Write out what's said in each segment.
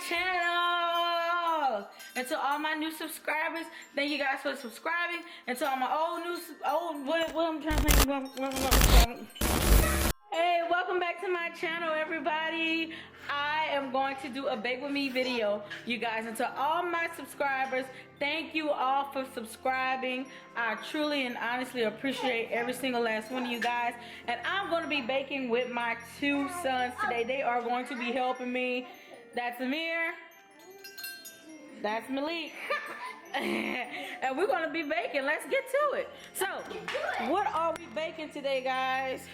channel. And to all my new subscribers, thank you guys for subscribing. And to all my what I'm trying to think. Hey, welcome back to my channel, everybody. I am going to do a bake with me video, you guys. And to all my subscribers, thank you all for subscribing. I truly and honestly appreciate every single last one of you guys. And I'm going to be baking with my two sons today. They are going to be helping me. That's Amir. That's Malik. And we're going to be baking. Let's get to it. So, what are we baking today, guys?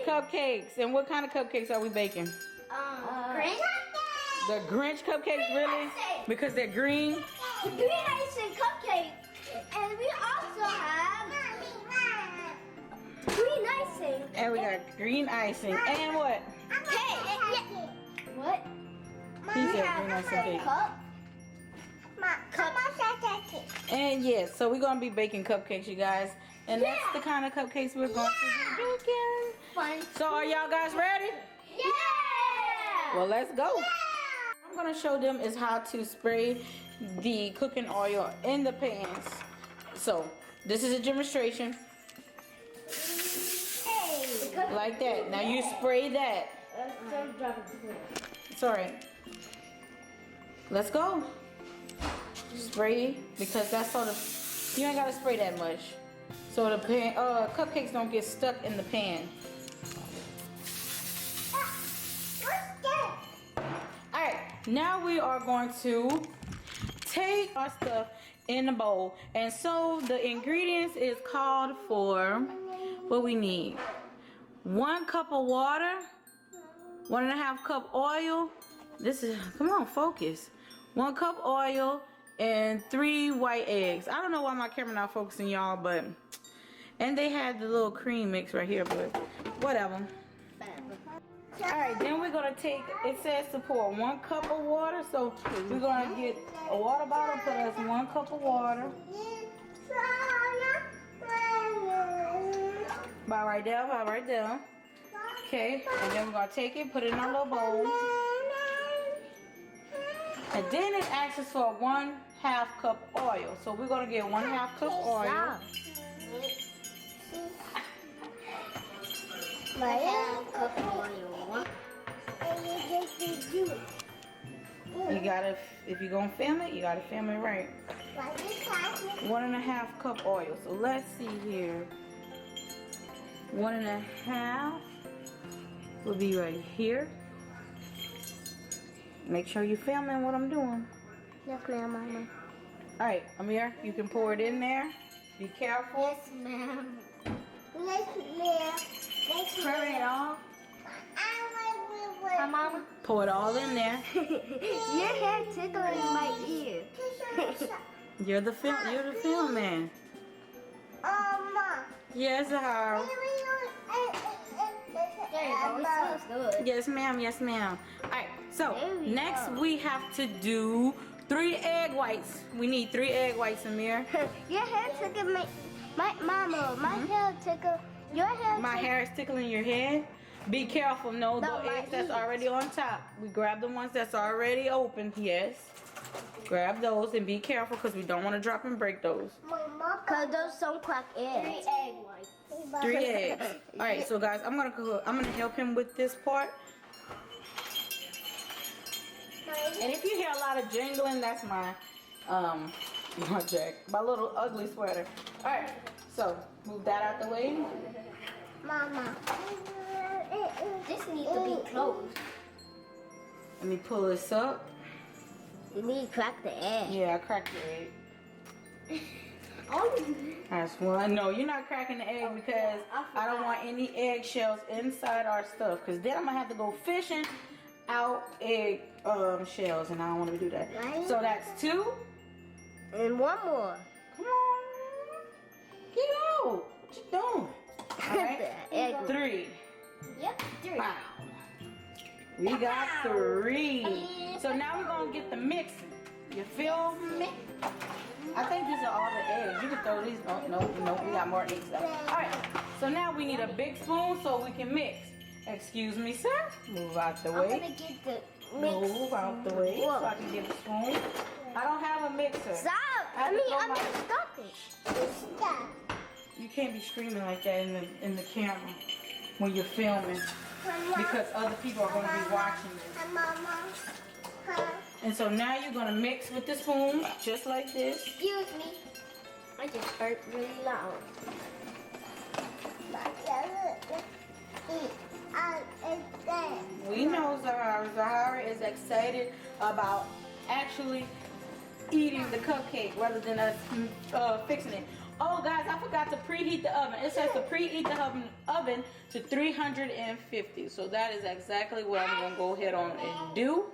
Cupcakes. And what kind of cupcakes are we baking? Grinch cupcakes. The Grinch cupcakes, really? Because they're green? Green icing cupcakes. And we also have green icing. And we got green icing. And what? Cake. What? He said green icing cake. Cup. And yes, so we're going to be baking cupcakes, you guys. And that's the kind of cupcakes we're going to be baking. Fun. So are y'all guys ready? Yeah. Well, let's go. I'm going to show them is how to spray the cooking oil in the pans. So this is a demonstration. Hey. Like that. Now you spray that. It's alright. Let's go. Spray, because that's sort of, you ain't got to spray that much. So the pan, cupcakes don't get stuck in the pan. Alright, now we are going to take our stuff in the bowl. And so the ingredients is called for what we need. 1 cup of water, 1.5 cup oil. This is, come on, focus. 1 cup oil and 3 white eggs. I don't know why my camera not focusing, y'all, but, and they had the little cream mix right here, but whatever. Alright, then we're gonna take, it says to pour 1 cup of water, so we're gonna get a water bottle, put us 1 cup of water. About right there, about right there. Okay, and then we're gonna take it, put it in our little bowl. And then it asks us for 1/2 cup oil. So we're gonna get 1/2 cup oil. 1/2 cup oil. You gotta, if you're gonna film it, you gotta film it right. 1.5 cup oil. So let's see here. 1.5 will be right here. Make sure you're filming what I'm doing. Yes, ma'am, Mama. Alright, Amir, you can pour it in there. Be careful. Yes, ma'am. Yes, ma'am. Pour it all. Hi, Mama. Pour it all in there. Your hair tickling my ear. You're the film man. Mama. Yes, Zahara. There you go. It smells good. Yes, ma'am. Yes, ma'am. Alright, so There we next go. we have to do 3 egg whites. We need 3 egg whites, Amir. Your hair tickling my mama. My hair tickle. Your hair. My hair is tickling your head. Be careful. No, No, the my eggs that's ears. already on top. We grab the ones that's already open. Yes. Grab those and be careful because we don't want to drop and break those. Cause those some crack eggs. 3 egg whites. 3 eggs. All right, so guys, I'm gonna help him with this part. And if you hear a lot of jingling, that's my my little ugly sweater. All right, so move that out the way. Mama. This needs to be closed. Let me pull this up. You need to crack the egg. Yeah, I cracked the egg. Oh. That's one. No, you're not cracking the egg because I don't want any eggshells inside our stuff. Because then I'm gonna have to go fishing out egg shells, and I don't want to do that. Right. So that's 2. And 1 more. Come on, get out. What you doing? All right. Egg. 3. Yep. 3. Wow. We got 3. So now we're gonna get the mixing. You feel me? I think these are all the eggs. You can throw these. Oh, no, we got more eggs left. All right. So now we need a big spoon so we can mix. Excuse me, sir. Move out the way. I'm gonna get the Move out the way so I can get a spoon. I don't have a mixer. Stop! I'm stop it. Stop. You can't be screaming like that in the camera when you're filming because other people are going to be watching this. And so now you're going to mix with the spoon just like this. Excuse me. I just burped really loud. We know Zahara. Zahara is excited about actually eating the cupcake rather than us fixing it. Oh, guys, I forgot to preheat the oven. It says to preheat the oven to 350. So that is exactly what I'm going to go ahead on and do.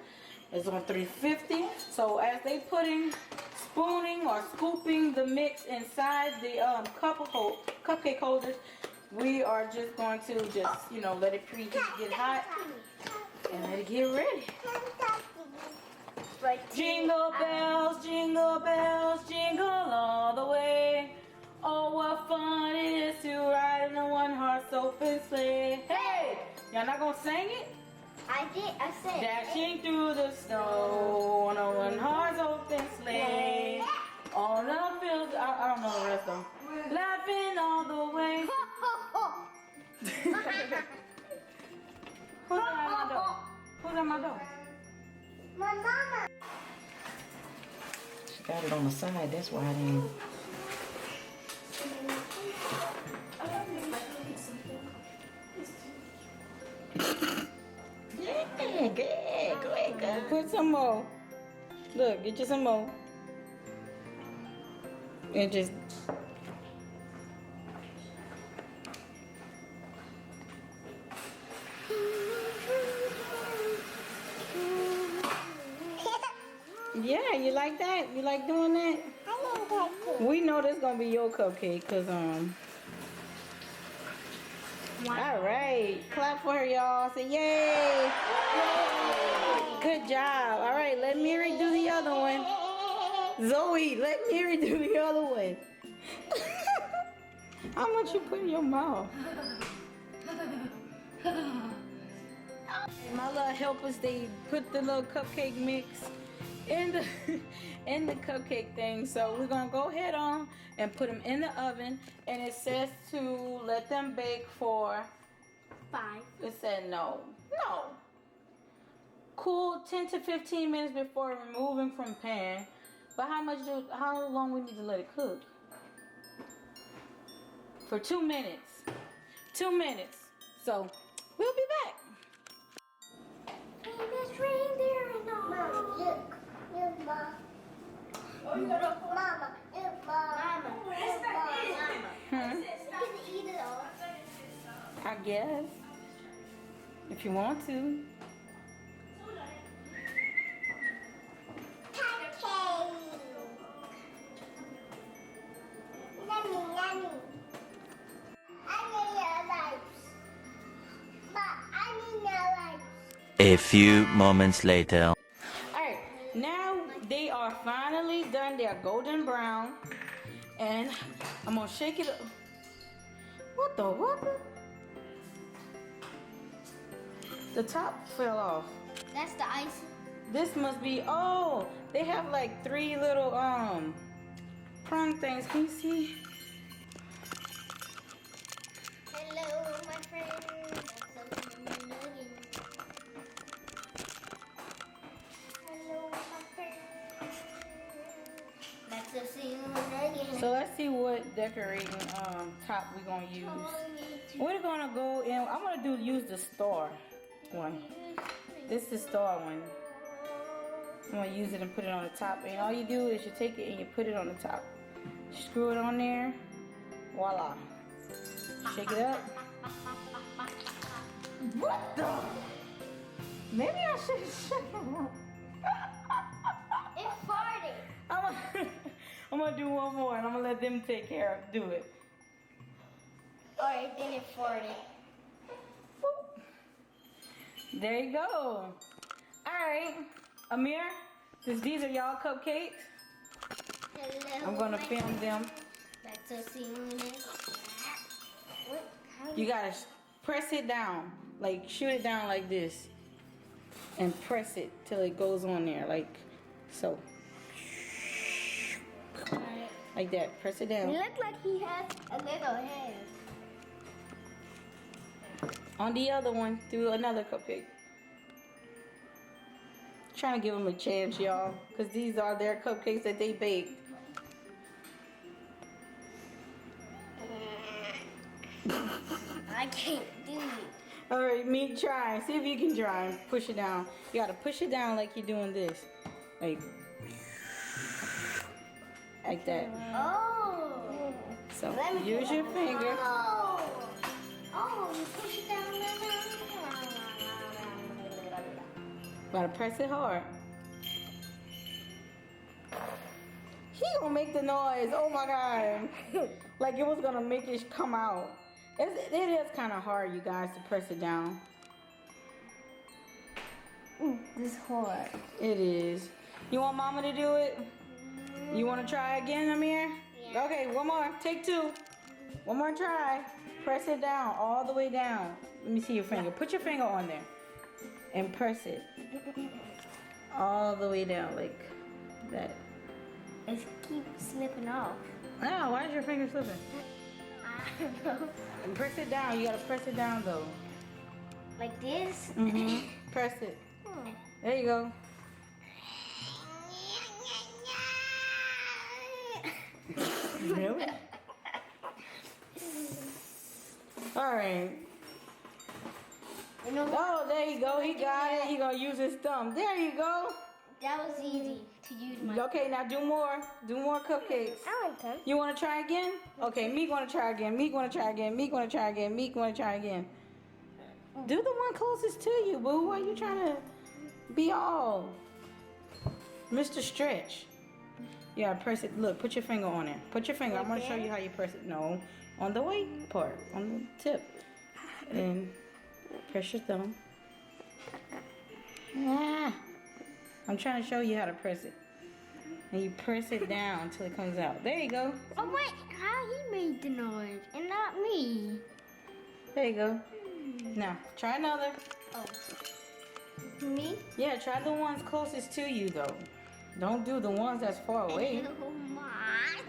It's on 350. So as they putting spooning or scooping the mix inside the cupcake holders, we are just going to let it preheat, get hot, and let it get ready. Jingle bells, jingle all the way. Oh, what fun it is to ride in a one-horse open sleigh. Hey, y'all not gonna sing it? I said. Dashing through the snow on a one-horse open sleigh. On the fields, I don't know the rest of them. Laughing all the way. Who's at my door? Who's at my door? My mama. She got it on the side, that's why I didn't. Yeah, good. Go ahead. Put some more. Look, get you some more. And just. Yeah, you like that? You like doing that? I like that too. We know this gonna be your cupcake, cause All right, clap for her, y'all. Say yay! Good job. All right, let Miri do the other one. Zoe, let Miri do the other one. How much you put in your mouth? My little helpers, they put the little cupcake mix in the cupcake thing. So we're gonna go ahead on and put them in the oven, and it says to let them bake for 5. It said no. Cool 10 to 15 minutes before removing from pan. But how long we need to let it cook? For 2 minutes. 2 minutes. So we'll be back. Famous reindeer and all. Mama, look. Look, Mom. Mama, look, Mama. Hmm? You can eat it all. I guess. If you want to. Cupcake. Yummy. I need your lights. But I need your lights. A few moments later. Alright, now they are finally done. They are golden brown. And I'm gonna shake it up. What the what? The top fell off. That's the ice. This must be, oh, they have like 3 little prong things. Can you see? Hello, my friend. Hello, my friend. That's a again. So let's see what decorating top we're gonna use. We're gonna go in. I'm gonna use the star one. This is the star one. I'm gonna use it and put it on the top. And all you do is you take it and you put it on the top. Screw it on there. Voila. Shake it up. What the? Maybe I should shake it up. It farted. I'm gonna do one more and I'm gonna let them take care of do it. Alright, then it farted. There you go. Alright, Amir, since these are y'all cupcakes, Hello, I'm gonna my film friend. them. That's a You gotta press it down, like shoot it down like this. and press it till it goes on there, like so. Like that. Press it down. It looks like he has a little head. On the other one, through another cupcake. Trying to give them a chance, y'all, because these are their cupcakes that they baked. I can't do it. All right, me try. See if you can try and push it down. You gotta push it down like you're doing this, like that. Oh. So use your finger. Oh, you push it down. Gotta press it hard. He gonna make the noise. Oh my god! Like it was gonna make it come out. It is kind of hard, you guys, to press it down. This is hard. It is. You want Mama to do it? You want to try again, Amir? Yeah. Okay, one more. Take two. One more try. Press it down, all the way down. Let me see your finger. Put your finger on there and press it all the way down like that. It keeps slipping off. Oh, why is your finger slipping? I don't know. And press it down. You gotta press it down though. Like this? Mm-hmm. Press it. There you go. Really? All right. You know what? Oh, there you go. He got it. He gonna use his thumb. There you go. That was easy to use my. Okay, now do more. Do more cupcakes. I like them. You wanna try again? Okay, me gonna try again. Me gonna try again. Me gonna try again. Me gonna try again. Do the one closest to you, boo. Why you trying to be all Mr. Stretch? You gotta press it. Look, put your finger on it. Put your finger. I'm gonna show you how you press it. No, on the white part, on the tip. And press your thumb. Ah. I'm trying to show you how to press it. And you press it down until it comes out. There you go. Oh wait, how he made the noise and not me? There you go. Now, try another. Oh. Me? Yeah, try the ones closest to you though. Don't do the ones that's far away. Oh my.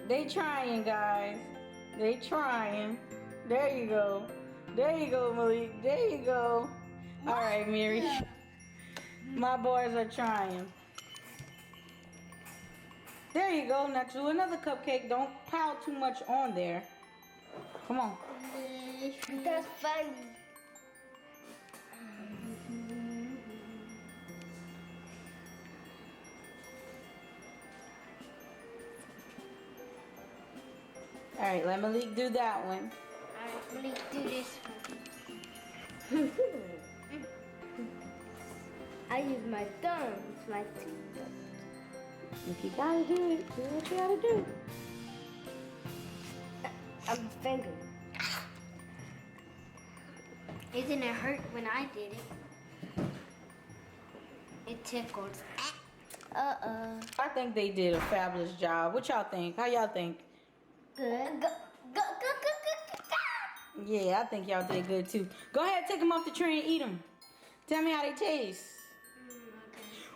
They trying, guys. They trying. There you go. There you go, Malik. There you go. All right, Mary. My boys are trying. There you go. Now do another cupcake. Don't pile too much on there. Come on. That's funny. All right, let Malik do that one. Alright, let me do this one. I use my thumbs, my two thumbs. If you gotta do it, do what you gotta do. I'm finger. Isn't it hurt when I did it? It tickles. I think they did a fabulous job. What y'all think? How y'all think? Good. Go. Yeah, I think y'all did good too. Go ahead, take them off the tree and eat them. Tell me how they taste.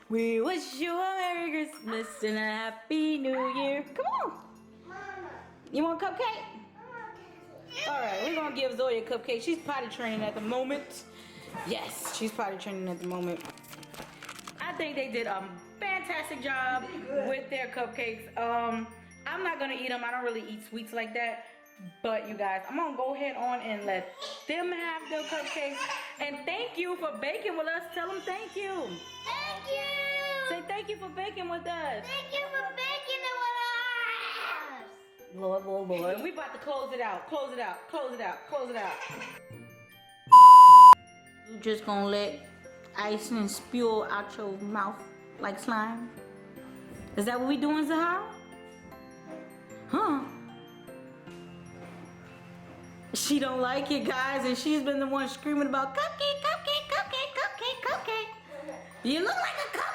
We wish you a Merry Christmas and a Happy New Year. Come on. Mama. You want a cupcake? All right, we're going to give Zoe a cupcake. She's potty training at the moment. Yes, she's potty training at the moment. I think they did a fantastic job with their cupcakes. I'm not going to eat them. I don't really eat sweets like that. But you guys, I'm going to go ahead on and let them have their cupcakes. And thank you for baking with us. Tell them thank you. Thank you. Say thank you for baking with us. Thank you for baking it with us. Lord, Lord, Lord. We about to close it out. Close it out. Close it out. Close it out. You just going to let icing spew out your mouth like slime? Is that what we doing, Zahara? Huh? She don't like it, guys, and she's been the one screaming about cupcake, cupcake, cupcake, cupcake, cupcake. You look like a cupcake.